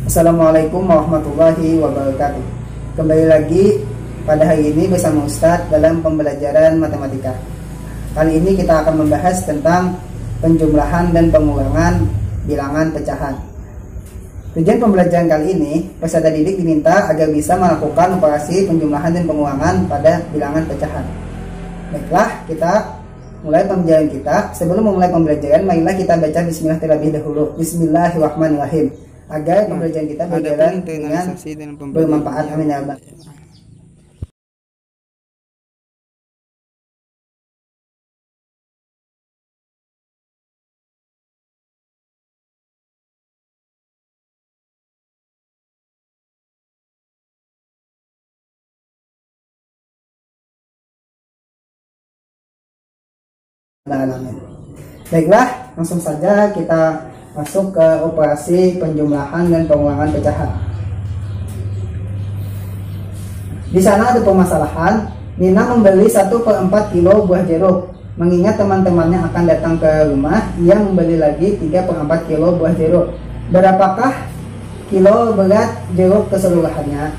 Assalamualaikum warahmatullahi wabarakatuh. Kembali lagi pada hari ini bersama Ustadz dalam pembelajaran matematika. Kali ini kita akan membahas tentang penjumlahan dan pengulangan bilangan pecahan. Tujuan pembelajaran kali ini, peserta didik diminta agar bisa melakukan operasi penjumlahan dan pengulangan pada bilangan pecahan. Baiklah, kita mulai pembelajaran kita. Sebelum memulai pembelajaran, marilah kita baca bismillah terlebih dahulu. Bismillahirrahmanirrahim. Agar pembelajaran kita berjalan dengan bermanfaat. Amin ya Allah. Baiklah, langsung saja kita masuk ke operasi penjumlahan dan pengulangan pecahan. Di sana ada permasalahan. Nina membeli 1/4 kilo buah jeruk. Mengingat teman-temannya akan datang ke rumah, ia membeli lagi 3/4 kilo buah jeruk. Berapakah kilo berat jeruk keseluruhannya?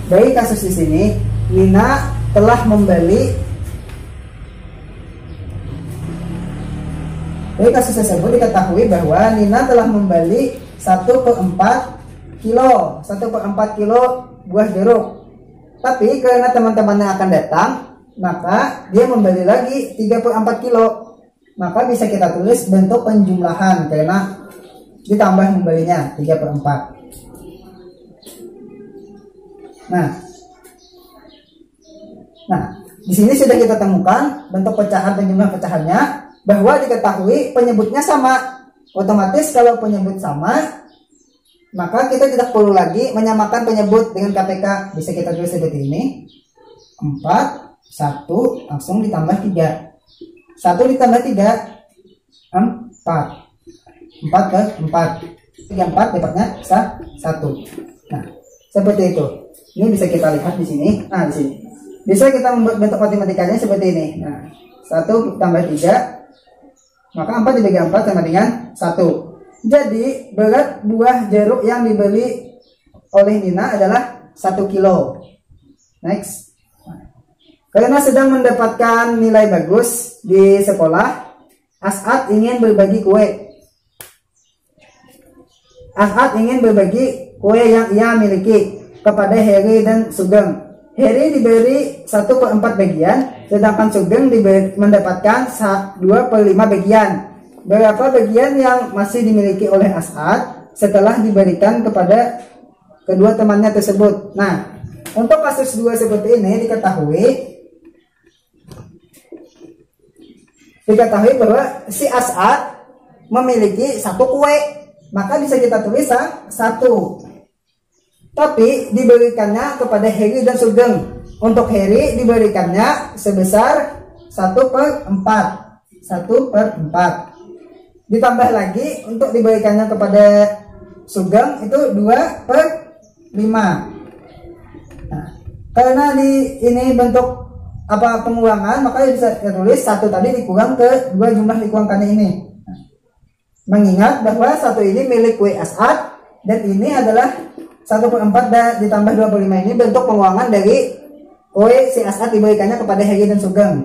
Dari kasus di sini, Nina telah membeli. Dari kasus tersebut diketahui bahwa Nina telah membeli 1/4 kilo buah jeruk. Tapi karena teman-temannya akan datang, maka dia membeli lagi 3/4 kilo. Maka bisa kita tulis bentuk penjumlahan karena ditambah membelinya 3/4. Nah, di sini sudah kita temukan bentuk pecahan penjumlahan pecahannya. Bahwa diketahui penyebutnya sama. Otomatis kalau penyebut sama, maka kita tidak perlu lagi menyamakan penyebut dengan KPK. Bisa kita tulis seperti ini. 4, 1, langsung ditambah 3. 1 ditambah 3, 4. 4 ke 4. 3, 4 dapatnya 1. Nah, seperti itu. Ini bisa kita lihat di sini. Nah, di sini. Bisa kita membuat bentuk matematikanya seperti ini. Nah, 1 tambah 3. Maka 4 dibagi 4 sama dengan 1. Jadi berat buah jeruk yang dibeli oleh Nina adalah 1 kilo. Next. Karena sedang mendapatkan nilai bagus di sekolah, As'ad ingin berbagi kue. As'ad ingin berbagi kue yang ia miliki kepada Heri dan Sugeng. Heri diberi 1/4 bagian, sedangkan Sugeng mendapatkan 2/5 bagian. Berapa bagian yang masih dimiliki oleh As'ad setelah diberikan kepada kedua temannya tersebut? Nah, untuk kasus 2 seperti ini diketahui bahwa si As'ad memiliki 1 kue, maka bisa kita tulis 1. Tapi diberikannya kepada Heri dan Sugeng. Untuk Heri diberikannya sebesar 1/4. 1/4. Ditambah lagi untuk diberikannya kepada Sugeng itu 2/5. Nah, karena ini bentuk pengulangan, maka bisa kita tulis 1 tadi dikurang ke 2 jumlah dikurangkannya ini. Nah, mengingat bahwa 1 ini milik kue As'ad dan ini adalah 1/4 dan ditambah 25 ini bentuk pengulangan dari kue si As'ad diberikannya kepada Heri dan Sugeng.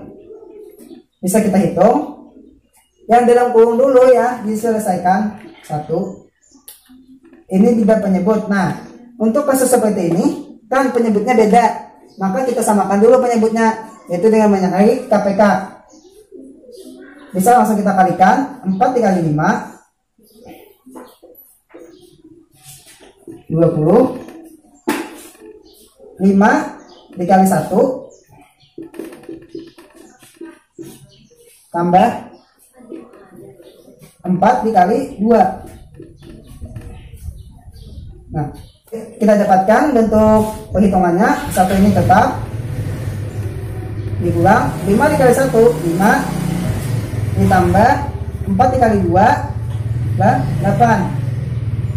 Bisa kita hitung. Yang dalam kurung dulu ya, diselesaikan 1. Ini tidak penyebut. Nah, untuk kasus seperti ini kan penyebutnya beda. Maka kita samakan dulu penyebutnya, yaitu dengan mencari KPK. Bisa langsung kita kalikan. 4 dikali 5 20. 5 dikali 1 tambah 4 dikali 2. Nah, kita dapatkan bentuk perhitungannya. 1 ini tetap dikurang 5 dikali 1 5 ditambah 4 dikali 2 8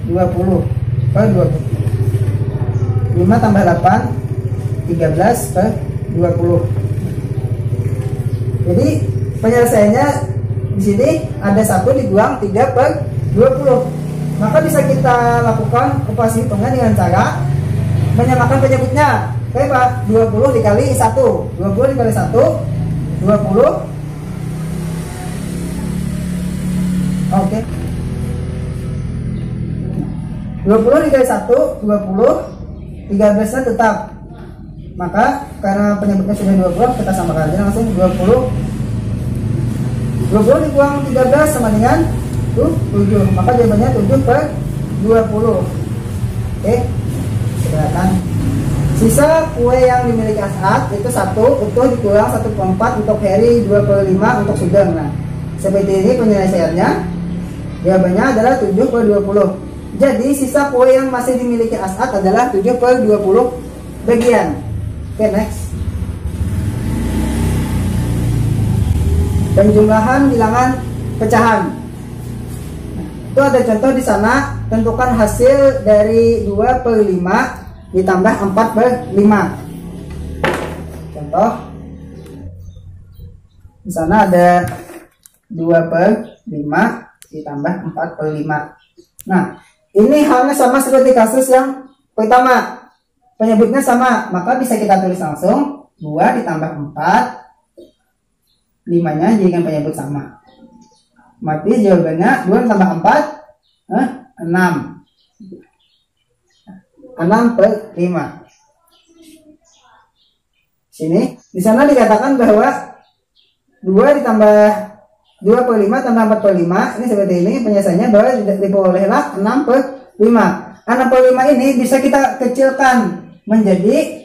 20 per 20. 5 tambah 8 13 per 20. Jadi penyelesaiannya di sini ada 1 dibuang 3 per 20. maka bisa kita lakukan operasi hitungnya dengan cara menyamakan penyebutnya. Oke Pak, 20 dikali 1, 20 dikali 1, 20. Oke. 20 dikali 1, 20, 13 nya tetap. Maka karena penyebutnya sudah 20, kita samakan aja langsung 20. 20 dikurangi 13 sama dengan 7. Maka jawabannya 7 per 20. Oke. Silakan. Sisa kue yang dimiliki As'ad itu 1 utuh dikurang 1/4 untuk Heri, 2/5 untuk Sugeng. Nah, seperti ini penyelesaiannya. Jawabannya adalah 7 per 20. Jadi sisa kue yang masih dimiliki As'ad adalah 7 per 20 bagian. Oke, next. Penjumlahan bilangan pecahan. Itu ada contoh di sana. Tentukan hasil dari 2/5 ditambah 4/5. Contoh di sana ada 2/5 ditambah 4/5. Nah, ini halnya sama seperti kasus yang pertama. Penyebutnya sama, maka bisa kita tulis langsung 2 ditambah 4, 5-nya jadikan penyebut sama. Mati jawabannya 2 tambah 4 6. 6/5. Sini, di sana dikatakan bahwa 2 ditambah 2/5 tambah 4/5 ini seperti ini penyelesaiannya, bahwa diperolehlah 6/5. 6/5 ini bisa kita kecilkan menjadi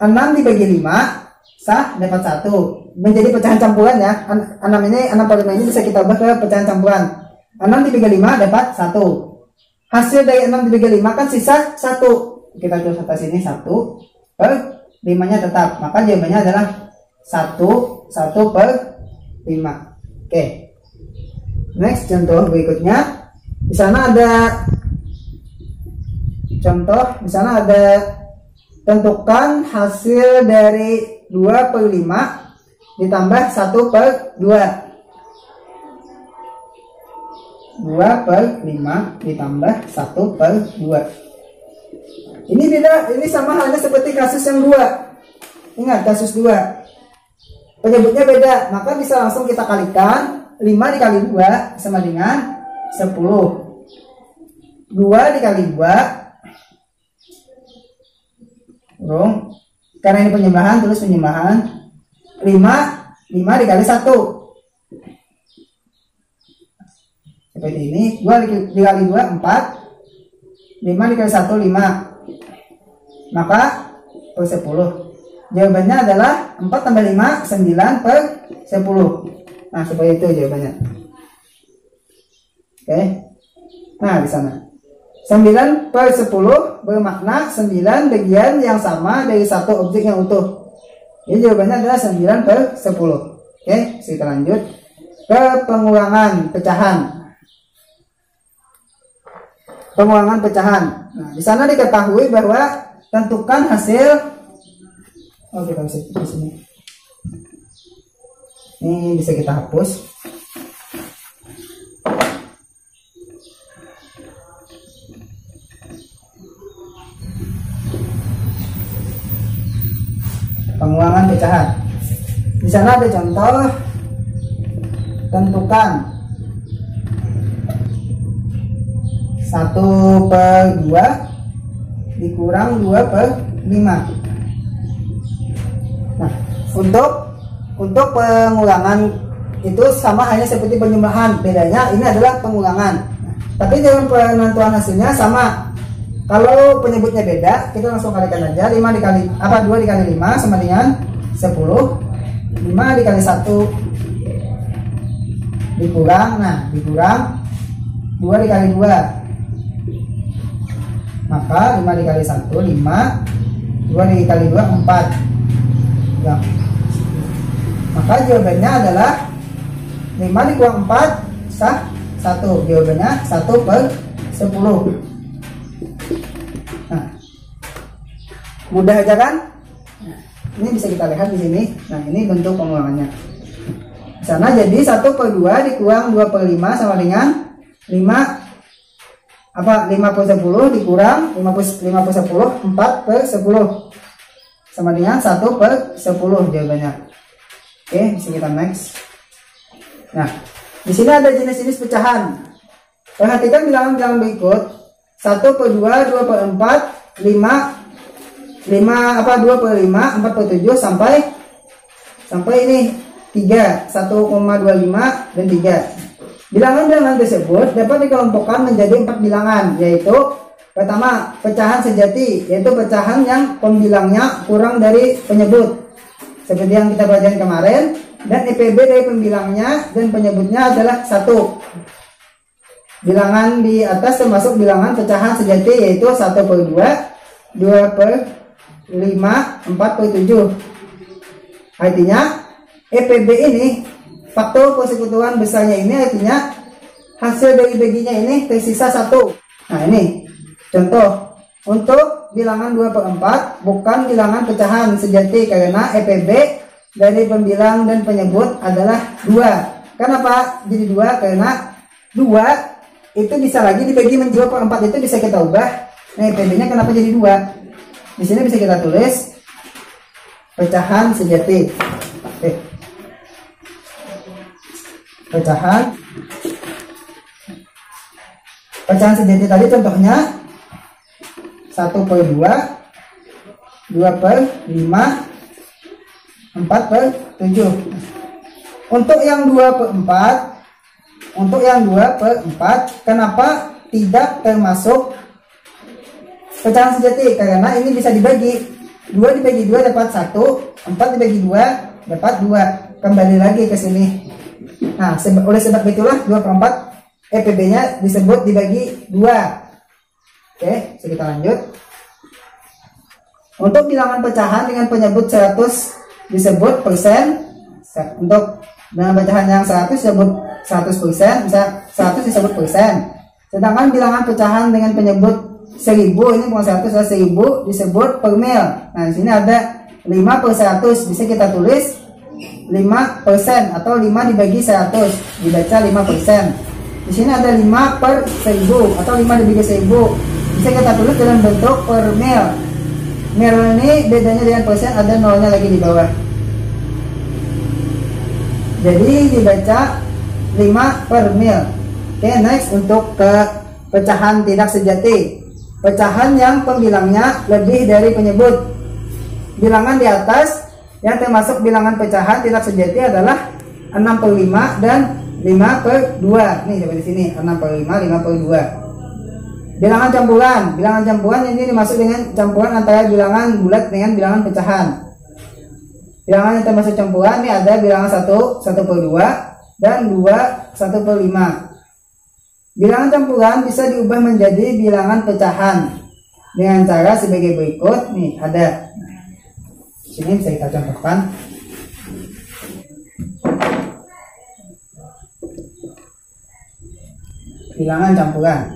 6 dibagi 5 sah dapat 1. Menjadi pecahan campuran ya. 6/5 ini bisa kita ubah ke pecahan campuran. 6 dibagi 5 dapat 1. Hasil dari 6 dibagi 5 kan sisa 1. Kita tulis atas sini 1/5-nya tetap. Maka jawabannya adalah 1/5. Oke. Next, contoh berikutnya. Di sana ada tentukan hasil dari 2/5 ditambah 1/2. 2/5 ditambah 1/2. Ini beda, ini sama halnya seperti kasus yang 2. Ingat, kasus 2. Penyebutnya beda, maka bisa langsung kita kalikan. 5 dikali 2 sama dengan 10. 2 dikali 2 karena ini penjumlahan, tulis penjumlahan. 5 dikali 1 seperti ini. 2 dikali 2 4, 5 dikali 1 5, maka per 10. Jawabannya adalah 4 tambah 5 9/10. Nah, seperti itu jawabannya. Oke. Nah, di sana 9/10 bermakna 9 bagian yang sama dari satu objek yang utuh. Jadi jawabannya adalah 9/10. Oke, kita lanjut ke pengulangan pecahan. Pengulangan pecahan. Nah, di sana diketahui bahwa tentukan hasil. Oh, kita bisa di sini. Ini bisa kita hapus. Pengulangan pecahan. Di sana ada contoh. Tentukan 1/2 dikurang 2/5. Nah, untuk pengulangan itu sama hanya seperti penjumlahan. Bedanya ini adalah pengulangan. Tapi dalam penentuan hasilnya sama. Kalau penyebutnya beda, kita langsung kalikan aja. 2 dikali 5 sama dengan 10. 5 dikali 1 dikurang 2 dikali 2. Maka 5 dikali 1 5, 2 dikali 2 4. Ya. Maka jawabannya adalah 5 dikurang 4 sah 1. Jawabannya 1/10. Nah, mudah aja kan? Nah, ini bisa kita lihat di sini. Nah, ini bentuk pengulangannya. Di sana jadi 1/2 dikurang 2/5 sama dengan 5 apa 5 per 10 dikurang 5 per 10 4 per 10 sama dengan 1 per 10 jawabannya. Oke, bisa kita next. Nah, di sini ada jenis-jenis pecahan. Perhatikan bilangan-bilangan berikut. 1 per 2, 2 per 4, 5 apa 2 per 5, 4 per 7 sampai ini 3, 1,25 dan 3. Bilangan-bilangan tersebut dapat dikelompokkan menjadi 4 bilangan, yaitu pertama, pecahan sejati, yaitu pecahan yang pembilangnya kurang dari penyebut, seperti yang kita pelajari kemarin, dan EPB dari pembilangnya dan penyebutnya adalah 1. Bilangan di atas termasuk bilangan pecahan sejati, yaitu 1 per 2, 2 per 5, 4 per 7. Artinya EPB ini, faktor persekutuan besarnya ini, artinya hasil dari baginya ini tersisa 1. Nah ini contoh untuk bilangan 2 per 4 bukan bilangan pecahan sejati karena EPB dari pembilang dan penyebut adalah 2. Kenapa jadi 2? Karena 2 itu bisa lagi dibagi menjadi 2 per 4, itu bisa kita ubah. Nah EPB nya kenapa jadi 2? Di sini bisa kita tulis pecahan sejati. Oke. Pecahan sejati tadi contohnya 1 per 2, 2 per 5, 4 per 7. Untuk yang 2 per 4, kenapa tidak termasuk pecahan sejati? Karena ini bisa dibagi, 2 dibagi 2 dapat 1, 4 dibagi 2 dapat 2. Kembali lagi ke sini. Nah, oleh sebab itulah 2 per 4 EPB nya disebut dibagi 2. Oke, kita lanjut. Untuk bilangan pecahan dengan penyebut 100 disebut persen. Untuk dengan pecahan yang 100 disebut 100%, bisa 100 disebut persen. Sedangkan bilangan pecahan dengan penyebut 1000, ini bukan 100, 1000 disebut per mil. Nah, di sini ada 5 per 100, bisa kita tulis 5% atau 5 dibagi 100, dibaca 5%. Di sini ada 5 per 1000 atau 5 dibagi 1000, bisa kita tulis dalam bentuk per mil. Mil ini bedanya dengan persen, ada nolnya lagi di bawah, jadi dibaca 5 per mil. Oke, next untuk ke pecahan tidak sejati, pecahan yang pembilangnya lebih dari penyebut. Bilangan di atas yang termasuk bilangan pecahan tidak sejati adalah 6 per 5 dan 5 per 2. Nih seperti sini, 6 per 5, 5 per 2. Bilangan campuran ini dimaksud dengan campuran antara bilangan bulat dengan bilangan pecahan. Bilangan yang termasuk campuran ini ada bilangan 1, 1 per 2 dan 2, 1 per 5. Bilangan campuran bisa diubah menjadi bilangan pecahan dengan cara sebagai berikut. Nih ada. Sini bisa kita contohkan. Bilangan campuran.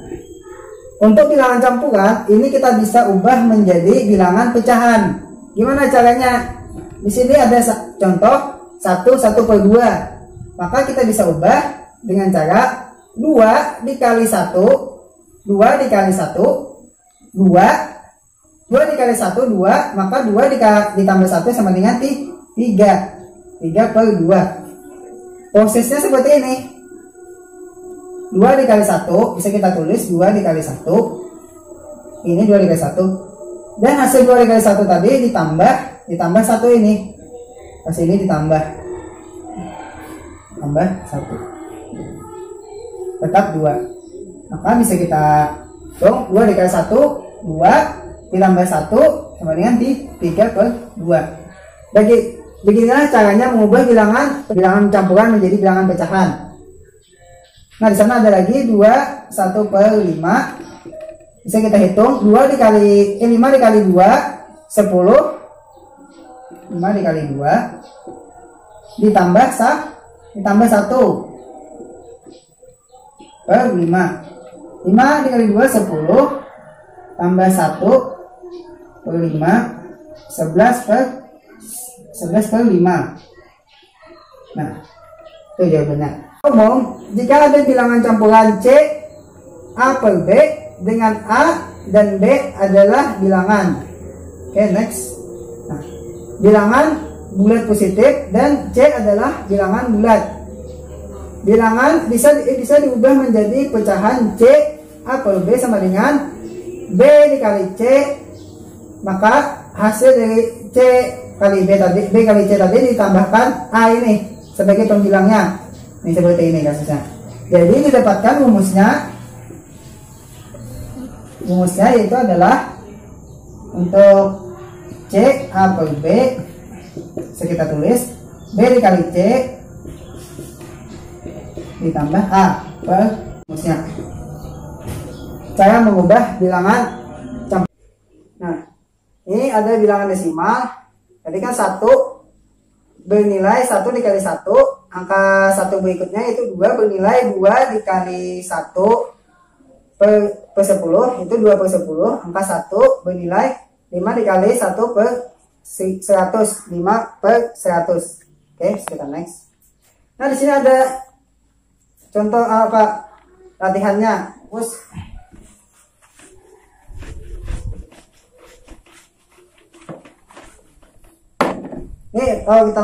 Untuk bilangan campuran ini kita bisa ubah menjadi bilangan pecahan. Gimana caranya? Di sini ada contoh 1, 1 per 2. Maka kita bisa ubah dengan cara 2 dikali 1, 2 dikali 1, 2 dikali 1, 2, maka 2 ditambah 1 sama dengan 3 per 2. Prosesnya seperti ini. 2 dikali 1 bisa kita tulis 2 dikali 1, ini 2 dikali 1, dan hasil 2 dikali 1 tadi ditambah 1 ini, hasil ini ditambah 1, tetap 2. Maka bisa kita hitung 2 dikali 1, 2 ditambah 1 sama dengan 3 per 2. Beginilah caranya mengubah bilangan campuran menjadi bilangan pecahan. Nah, di sana ada lagi 2, 1 per 5. Bisa kita hitung 5 dikali 2, 10. 5 dikali 2 ditambah 1 per 5. 5 dikali 2, 10. Tambah 1 per 5, 11 per 5. Nah, itu jawabannya. Umum, jika ada bilangan campuran C A per B dengan A dan B adalah bilangan. Oke, next. Nah, bilangan bulat positif dan C adalah bilangan bulat. Bilangan bisa diubah menjadi pecahan C A per B sama dengan B dikali C, maka hasil dari C kali B tadi, B kali C tadi ditambahkan A ini sebagai pembilangnya. Ini seperti ini kasusnya. Jadi didapatkan rumusnya yaitu adalah untuk C A per B, kita tulis B dikali C ditambah A per rumusnya. Saya mengubah bilangan. Nah, ini ada bilangan desimal. Tadi kan 1 bernilai 1 dikali 1, angka 1 berikutnya itu 2 bernilai 2 dikali 1 per 10, itu 2 per 10. Angka 1 bernilai 5 dikali 1 per 100, 5 per 100. Oke, kita next. Nah, di sini ada contoh apa latihannya. Nih, kalau kita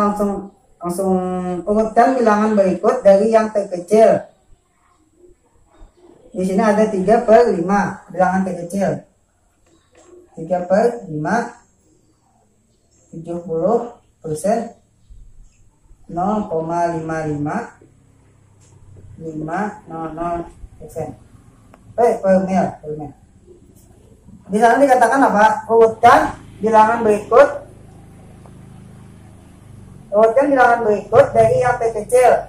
langsung urutkan bilangan berikut dari yang terkecil. Di sini ada 3 per 5 bilangan terkecil. 3 per 5 70%, 0,55 500%. Per mil. Di sana dikatakan apa? Urutkan bilangan berikut. Urutkan bilangan berikut dari yang terkecil.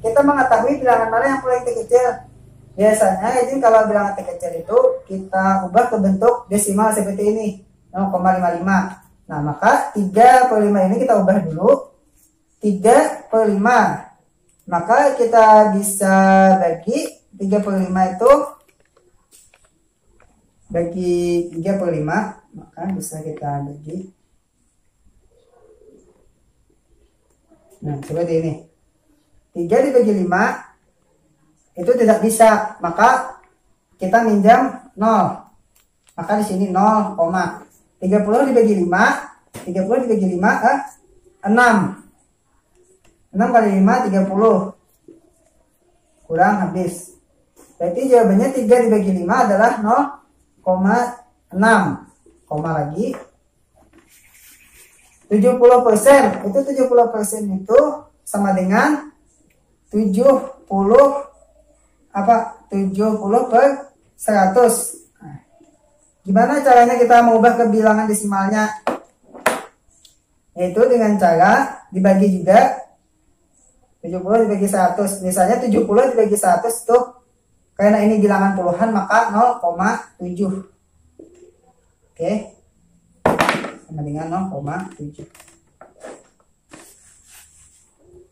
Kita mengetahui bilangan mana yang paling terkecil. Biasanya jadi kalau bilangan terkecil itu kita ubah ke bentuk desimal seperti ini, 0,55. Nah, maka 3 per 5 ini kita ubah dulu 3 per 5. Maka kita bisa bagi 3 per 5 itu bagi 3 per 5, maka bisa kita bagi. Nah, seperti ini. 3 dibagi 5 itu tidak bisa, maka kita minjam 0. Maka di sini 0, 30 dibagi 5, 30 dibagi 5 6. 6 kali 5 30. Kurang habis. Berarti jawabannya 3 dibagi 5 adalah 0,6. Koma lagi 70%. Itu 70% itu sama dengan 70 per 100. Nah, gimana caranya kita mengubah ke bilangan desimalnya? Yaitu dengan cara dibagi juga 70 dibagi 100. Misalnya 70 dibagi 100 itu karena ini bilangan puluhan maka 0,7. Oke. Sama dengan 0,7.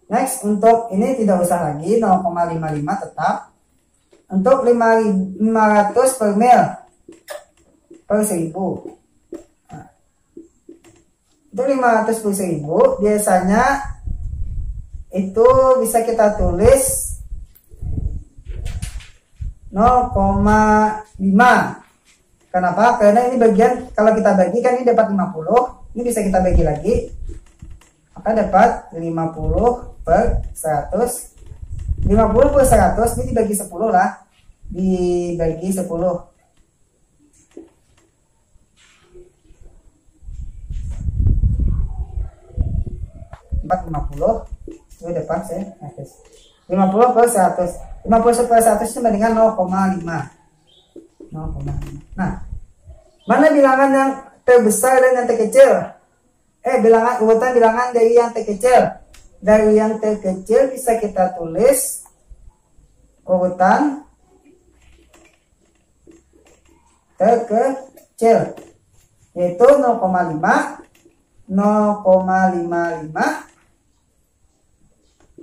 Next, untuk ini tidak usah lagi 0,55 tetap. Untuk 500 per mil per 1000. Nah, untuk 500 per 1000 biasanya itu bisa kita tulis 0,5. Kenapa? Karena ini bagian, kalau kita bagi kan ini dapat 50. Ini bisa kita bagi lagi. Maka dapat 50 per 100. 50 per 100 ini dibagi 10 lah. Dibagi 10. 450 itu dapat saya 50 per 100. 50 per 100 sama dengan 0,5. Nah, mana bilangan yang terbesar dan yang terkecil? Urutan bilangan dari yang terkecil. Dari yang terkecil bisa kita tulis urutan terkecil, yaitu 0,5, 0,55,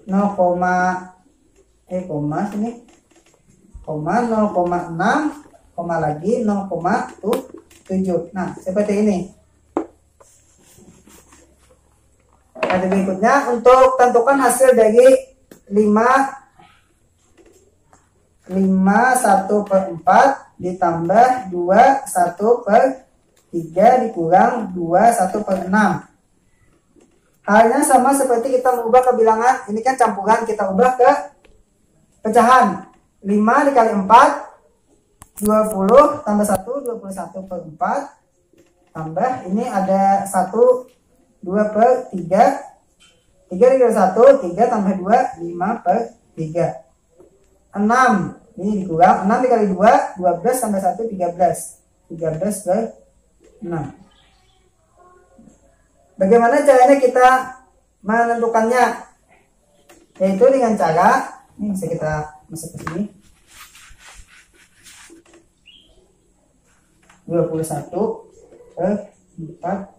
0,6, koma lagi 0,7. Nah, seperti ini. Nah, berikutnya untuk tentukan hasil dari 5 1/4 ditambah 2 1/3 dikurang 2 1/6. Halnya sama seperti kita mengubah ke bilangan, ini kan campuran, kita ubah ke pecahan. 5 dikali 4 20 tambah 1 21/4 tambah ini ada 1 2/3 3 dikali 1 3 tambah 2 5/3 6 ini dikurang 6 dikali 2 12 tambah 1 13 13/6. Bagaimana caranya kita menentukannya? Yaitu dengan cara ini bisa kita masuk ke sini 21/4.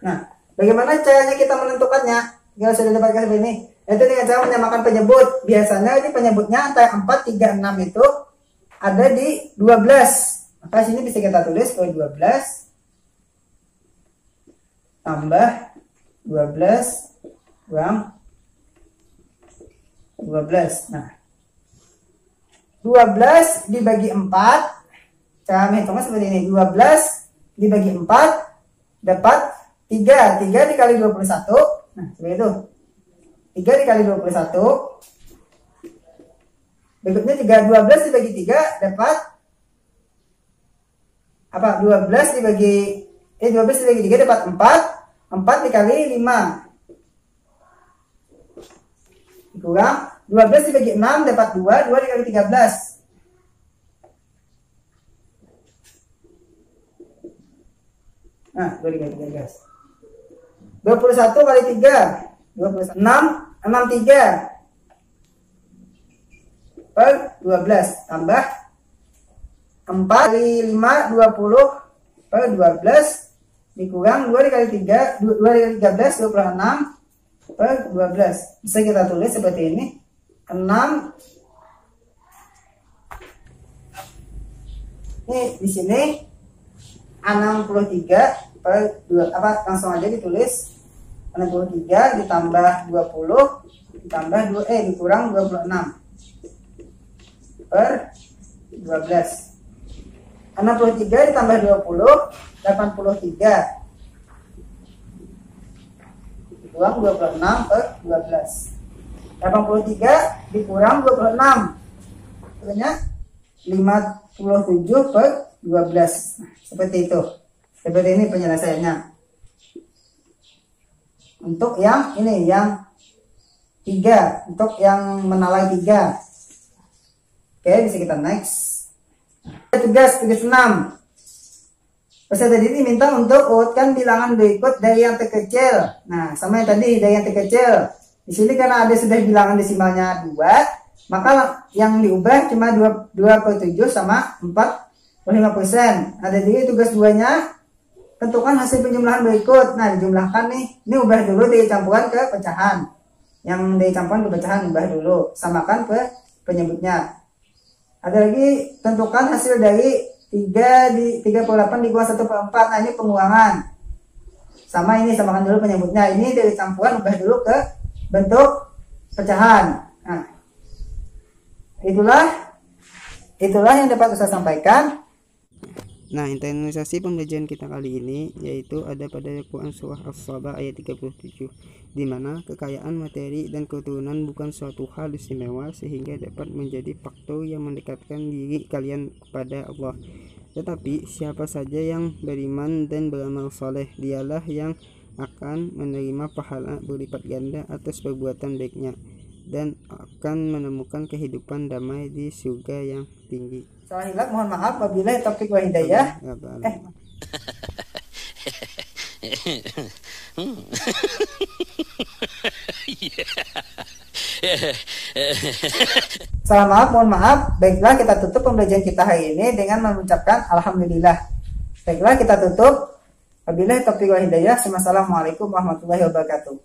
Nah, bagaimana caranya kita menentukannya? Jika sudah dapatkan seperti ini, yaitu dengan cara menyamakan penyebut. Biasanya ini penyebutnya antara 4, 3, 6 itu ada di 12. Maka sini bisa kita tulis 12 tambah 12 kurang 12. Nah, 12 dibagi 4, cara menghitungnya seperti ini. 12 dibagi 4 dapat 3. 3 dikali 21. Nah, seperti itu. 3 dikali 21. Berikutnya 12 dibagi 3 dapat apa? 12 dibagi 3 dapat 4. 4 dikali 5 dikurang 12 dibagi 6 dapat 2. 2 dikali 13. Nah, 2 dikali 13. 21 kali 3 26 63 per 12 tambah 4 kali 5 20 per 12 dikurang 2 dikali 3 2 dikali 13 26 per 12. Bisa kita tulis seperti ini 6. Ini di sini 63 per 2 apa langsung aja ditulis 63 ditambah 20 ditambah 2 dikurang 26 per 12. 63 ditambah 20 83 dikurang 26 per 12. 83 dikurang 26 artinya 57 per 12. Nah, seperti itu. Seperti ini penyelesaiannya. Untuk yang ini yang 3, untuk yang menalai 3. Oke, bisa kita next. Tugas 6. Peserta didik diminta untuk urutkan bilangan berikut dari yang terkecil. Nah, sama yang tadi dari yang terkecil. Di sini karena ada sudah bilangan desimalnya 2, maka yang diubah cuma 2/7 sama 45%. Ada jadi tugas 2-nya tentukan hasil penjumlahan berikut. Nah, dijumlahkan nih. Ini ubah dulu dari campuran ke pecahan. Yang dari campuran ke pecahan ubah dulu. Samakan ke penyebutnya. Ada lagi tentukan hasil dari 38 dikurang 1/4. Nah, ini pengurangan. Sama ini samakan dulu penyebutnya. Ini dari campuran ubah dulu ke bentuk pecahan. Nah, itulah yang dapat saya sampaikan. Nah, internalisasi pembelajaran kita kali ini yaitu ada pada Quran Surah As-Saba ayat 37, di mana kekayaan materi dan keturunan bukan suatu hal istimewa sehingga dapat menjadi faktor yang mendekatkan diri kalian kepada Allah. Tetapi siapa saja yang beriman dan beramal saleh, dialah yang akan menerima pahala berlipat ganda atas perbuatan baiknya dan akan menemukan kehidupan damai di surga yang tinggi. Salah hilaf mohon maaf, wabillahi taufiq wa hidayah. Salah maaf, mohon maaf. Baiklah, kita tutup pembelajaran kita hari ini dengan mengucapkan alhamdulillah. Baiklah, kita tutup. Wabillahi taufiq wa hidayah. Wassalamualaikum warahmatullahi wabarakatuh.